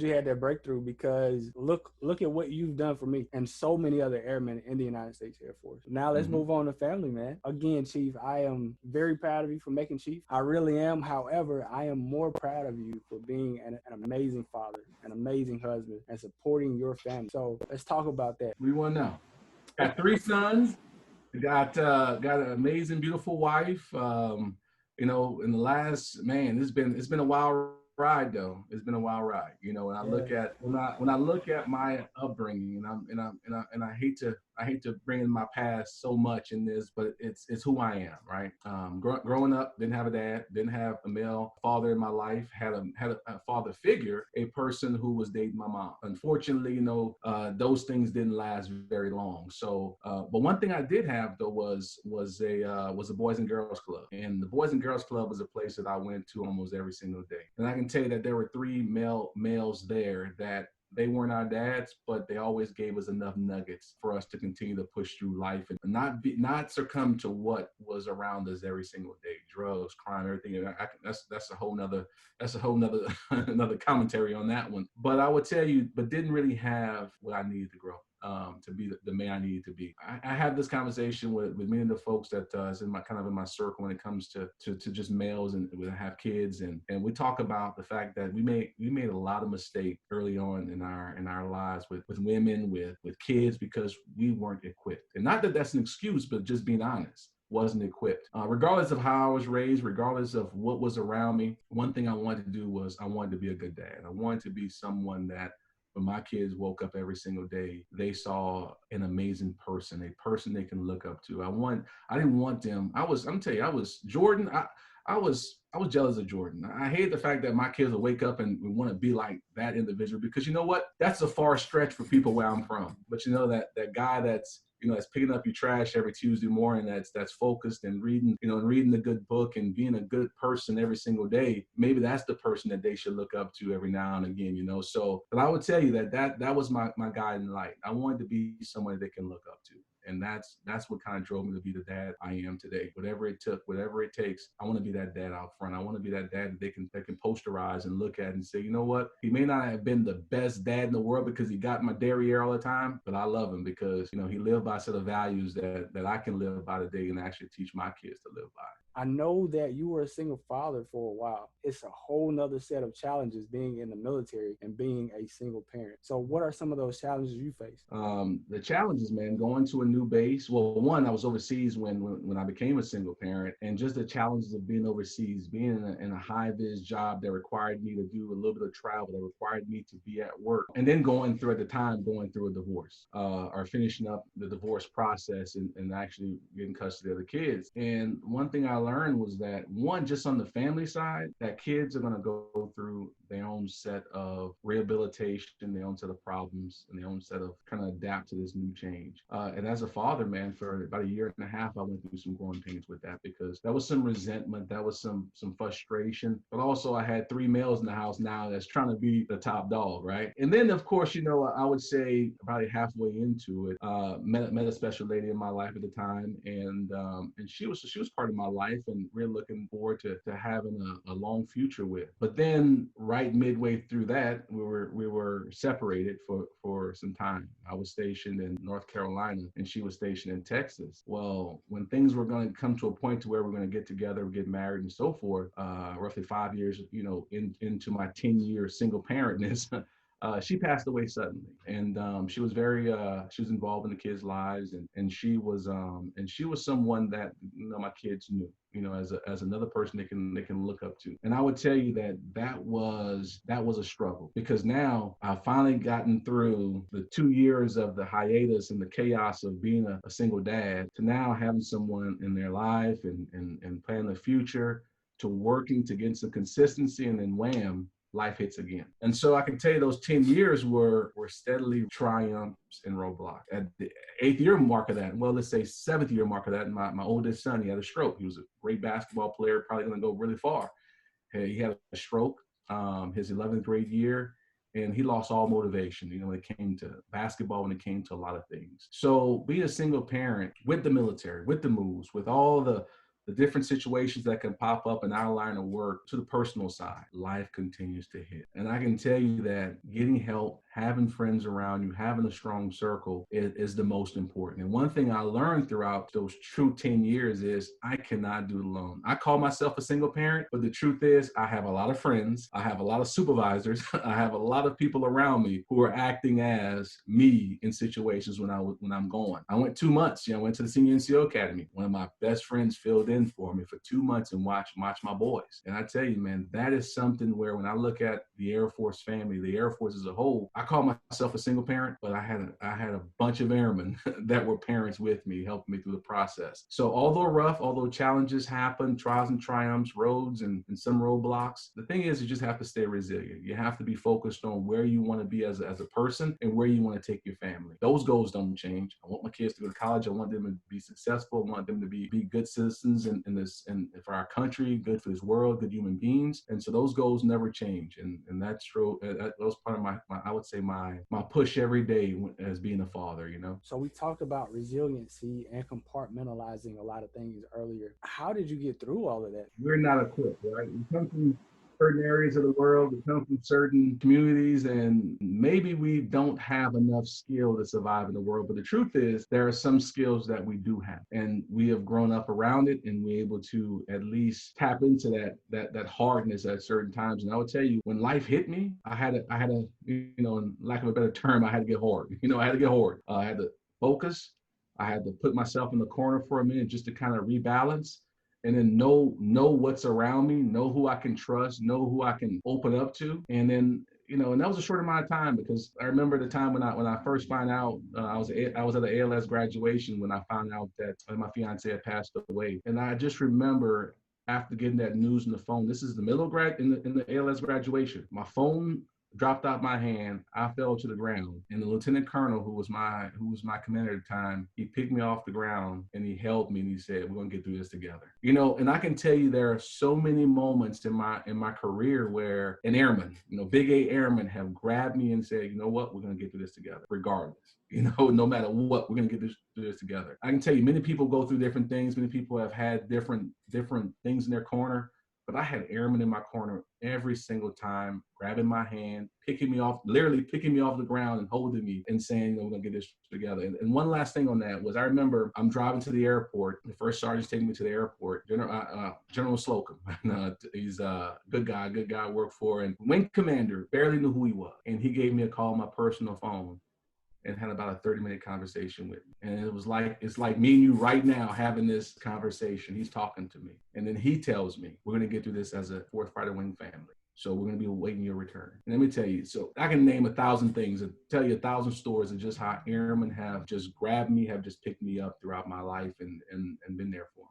you had that breakthrough, because look at what you've done for me and so many other airmen in the United States Air Force. Now let's Hmm. move on to family, man. Again, Chief, I am very proud of you for making Chief. I really am. However, I am more proud of you for being an amazing father, an amazing husband, and supporting your family. So let's talk about that. We want to know. Got three sons. Got an amazing, beautiful wife. In the last, man, it's been a wild ride though. It's been a wild ride. When I look Yeah. at when I look at my upbringing, and I hate to bring in my past so much in this, but it's who I am, right? Growing up, didn't have a dad, didn't have a male father in my life. Had a father figure, a person who was dating my mom. Unfortunately, those things didn't last very long. So, but one thing I did have though was a Boys and Girls Club, and the Boys and Girls Club was a place that I went to almost every single day. And I can tell you that there were three males there that they weren't our dads, but they always gave us enough nuggets for us to continue to push through life and not succumb to what was around us every single day: drugs, crime, everything. And that's a whole nother another commentary on that one. But I would tell you, but didn't really have what I needed to grow. To be the man I needed to be. I have this conversation with many of the folks that is in my circle when it comes to just males and we have kids, and we talk about the fact that we made a lot of mistakes early on in our lives with women, with kids, because we weren't equipped. And not that that's an excuse, but just being honest, wasn't equipped. Regardless of how I was raised, regardless of what was around me, one thing I wanted to do was I wanted to be a good dad. I wanted to be someone that when my kids woke up every single day, they saw an amazing person, a person they can look up to. I didn't want them. I'm telling you, I was Jordan. I was jealous of Jordan. I hate the fact that my kids will wake up and want to be like that individual, because you know what? That's a far stretch for people where I'm from. But that guy that's picking up your trash every Tuesday morning, that's focused and reading a good book and being a good person every single day. Maybe that's the person that they should look up to every now and again. So, but I would tell you that was my guiding light. I wanted to be somebody they can look up to. And that's what kind of drove me to be the dad I am today. Whatever it took, whatever it takes, I want to be that dad out front. I want to be that dad that they can posterize and look at and say, you know what? He may not have been the best dad in the world because he got my derriere all the time, but I love him because he lived by a set of values that I can live by today and actually teach my kids to live by. I know that you were a single father for a while. It's a whole nother set of challenges being in the military and being a single parent. So what are some of those challenges you face? The challenges, man, going to a new base. Well, one, I was overseas when I became a single parent, and just the challenges of being overseas, being in a high vis job that required me to do a little bit of travel, that required me to be at work, and then going through a divorce, or finishing up the divorce process and actually getting custody of the kids. And one thing I learned was that, one, just on the family side, that kids are going to go through their own set of rehabilitation, their own set of problems, and their own set of trying to adapt to this new change. And as a father, man, for about a year and a half, I went through some growing pains with that, because that was some resentment, that was some frustration, but also I had three males in the house now that's trying to be the top dog, right? And then, of course, I would say probably halfway into it, met a special lady in my life at the time, and she was part of my life, and really looking forward to having a long future with. But then, right midway through that, we were separated for some time. I was stationed in North Carolina, and she was stationed in Texas. Well, when things were going to come to a point to where we're going to get together, get married, and so forth, roughly 5 years, into my 10-year single parentness. She passed away suddenly, and she was involved in the kids' lives, and she was someone that my kids knew, as another person they can look up to. And I would tell you that was a struggle, because now I've finally gotten through the 2 years of the hiatus and the chaos of being a single dad, to now having someone in their life and planning the future, to working to get some consistency, and then wham, life hits again. And so I can tell you those 10 years were steadily triumphs and roadblocks. At the 8th year mark of that, well, let's say 7th year mark of that, my oldest son, he had a stroke. He was a great basketball player, probably going to go really far. He had a stroke his 11th grade year, and he lost all motivation, when it came to basketball, when it came to a lot of things. So being a single parent with the military, with the moves, with all the the different situations that can pop up in our line of work to the personal side, life continues to hit. And I can tell you that getting help, having friends around you, having a strong circle is the most important. And one thing I learned throughout those true 10 years is I cannot do it alone. I call myself a single parent, but the truth is I have a lot of friends. I have a lot of supervisors. I have a lot of people around me who are acting as me in situations when I'm going. I went 2 months. I went to the Senior NCO Academy. One of my best friends filled in for me for 2 months and watch my boys. And I tell you, man, that is something where when I look at the Air Force family, the Air Force as a whole, I call myself a single parent, but I had a bunch of airmen that were parents with me, helping me through the process. So although rough, although challenges happen, trials and triumphs, roads and some roadblocks, the thing is you just have to stay resilient. You have to be focused on where you want to be as a person and where you want to take your family. Those goals don't change. I want my kids to go to college. I want them to be successful. I want them to be good citizens in this and for our country, good for this world, good human beings. And so those goals never change. And that's true. That was part of my I would say my push every day as being a father, you know. So we talked about resiliency and compartmentalizing a lot of things earlier. How did you get through all of that? We're not equipped, right? We come from certain areas of the world, we come from certain communities, and maybe we don't have enough skill to survive in the world. But the truth is, there are some skills that we do have, and we have grown up around it, and we're able to at least tap into that hardness at certain times. And I would tell you, when life hit me, I had a in lack of a better term, I had to get hard. I had to get hard. I had to focus. I had to put myself in the corner for a minute just to kind of rebalance and then know what's around me, know who I can trust, know who I can open up to. And then, and that was a short amount of time, because I remember the time when I first found out, I was at the ALS graduation when I found out that my fiance had passed away. And I just remember after getting that news on the phone, this is the middle in the ALS graduation, my phone dropped out my hand. I fell to the ground, and the lieutenant colonel, who was my commander at the time, he picked me off the ground and he held me and he said, "We're gonna get through this together." And I can tell you there are so many moments in my career where an airman, big A airmen, have grabbed me and said, "You know what? We're gonna get through this together, regardless. No matter what, we're gonna get through this together." I can tell you, many people go through different things. Many people have had different things in their corner. But I had airmen in my corner every single time, grabbing my hand, literally picking me off the ground and holding me and saying, "We're going to get this together." And one last thing on that was, I remember I'm driving to the airport. The first sergeant's taking me to the airport, General Slocum. He's a good guy I worked for. And wing commander, barely knew who he was. And he gave me a call on my personal phone and had about a 30-minute conversation with me. And it's like me and you right now having this conversation. He's talking to me. And then he tells me, "We're going to get through this as a 4th Fighter Wing family. So we're going to be awaiting your return." And let me tell you, so I can name 1,000 things and tell you 1,000 stories of just how airmen have just grabbed me, have just picked me up throughout my life and been there for me.